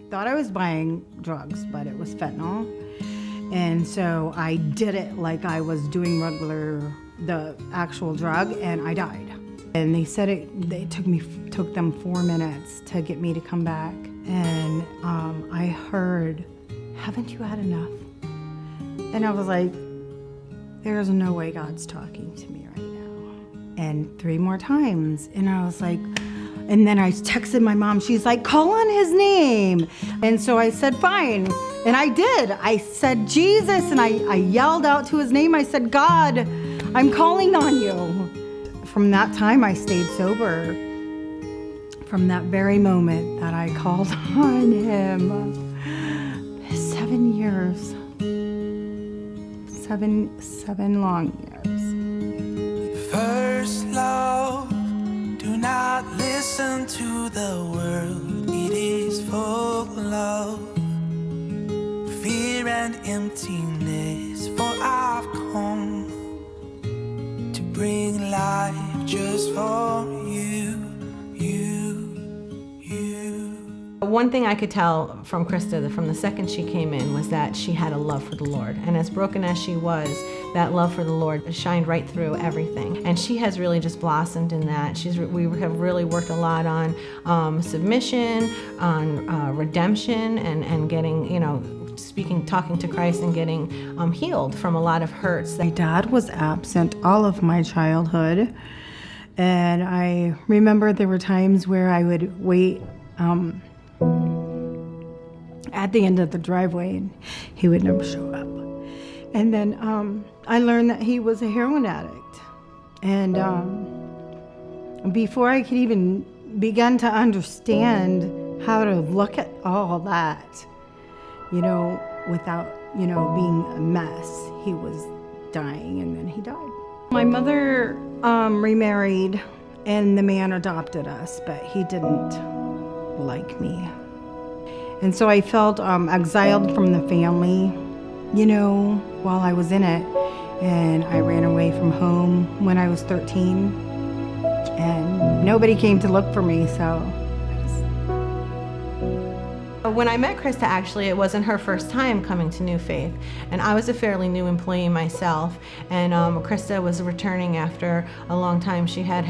thought I was buying drugs, but it was fentanyl. And so I did it like I was doing the actual drug, and I died. And they said it took them 4 minutes to get me to come back. And I heard, "Haven't you had enough?" And I was like, there's no way God's talking to me right now. And 3 more times. And I was like, and then I texted my mom. She's like, "Call on his name." And so I said, fine. And I did. I said, "Jesus." And I yelled out to his name. I said, "God, I'm calling on you." From that time, I stayed sober. From that very moment that I called on him. 7 years. Seven long years. First love, do not listen to the world. It is full of fear and emptiness. For I've come to bring life just for you. One thing I could tell from Krista from the second she came in was that she had a love for the Lord. And as broken as she was, that love for the Lord shined right through everything. And she has really just blossomed in that. We have really worked a lot on submission, on redemption, and getting, talking to Christ and getting healed from a lot of hurts. My dad was absent all of my childhood. And I remember there were times where I would wait at the end of the driveway, and he would never show up. And then I learned that he was a heroin addict. And before I could even begin to understand how to look at all that, without, being a mess, he was dying, and then he died. My mother remarried, and the man adopted us, but he didn't like me. And so I felt exiled from the family, while I was in it. And I ran away from home when I was 13. And nobody came to look for me, so When I met Krista, actually, it wasn't her first time coming to New Faith, and I was a fairly new employee myself, and Krista was returning after a long time. She had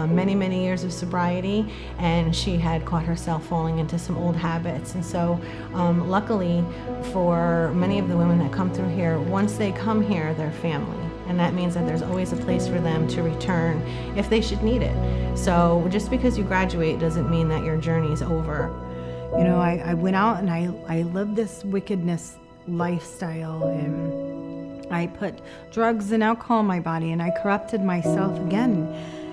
many years of sobriety, and she had caught herself falling into some old habits. And so luckily for many of the women that come through here, once they come here, they're family. And that means that there's always a place for them to return if they should need it. So just because you graduate doesn't mean that your journey's over. I went out and I lived this wickedness lifestyle, and I put drugs and alcohol in my body, and I corrupted myself again.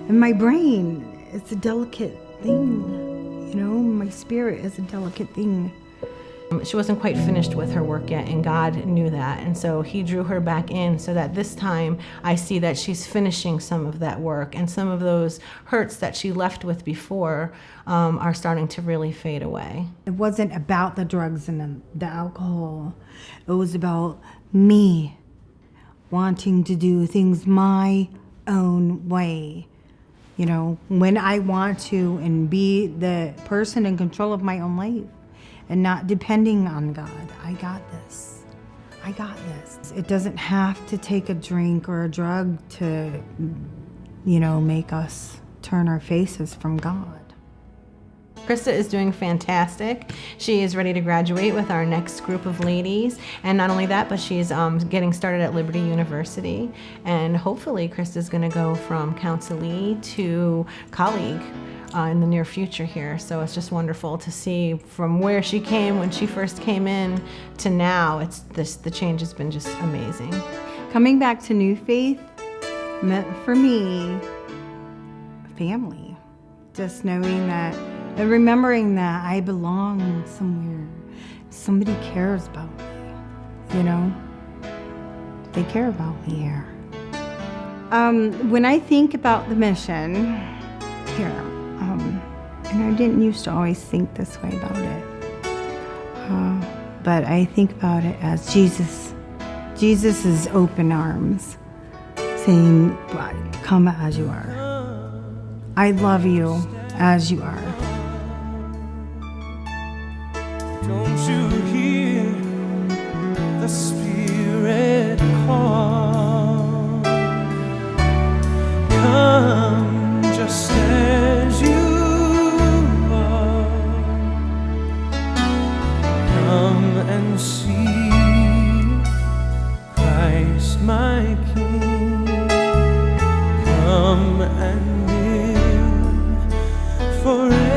And my brain, it's a delicate thing, my spirit is a delicate thing. She wasn't quite finished with her work yet, and God knew that, and so he drew her back in so that this time I see that she's finishing some of that work, and some of those hurts that she left with before are starting to really fade away. It wasn't about the drugs and the alcohol. It was about me wanting to do things my own way. When I want to, and be the person in control of my own life. And not depending on God. I got this. It doesn't have to take a drink or a drug to, make us turn our faces from God. Krista is doing fantastic. She is ready to graduate with our next group of ladies. And not only that, but she's getting started at Liberty University. And hopefully Krista's gonna go from counselee to colleague in the near future here. So it's just wonderful to see from where she came when she first came in to now. The change has been just amazing. Coming back to New Faith meant for me family. Just knowing that and remembering that I belong somewhere. Somebody cares about me, They care about me here. When I think about the mission here, and I didn't used to always think this way about it, but I think about it as Jesus' open arms saying, "Come as you are. I love you as you are." Christ my King. Come and live forever.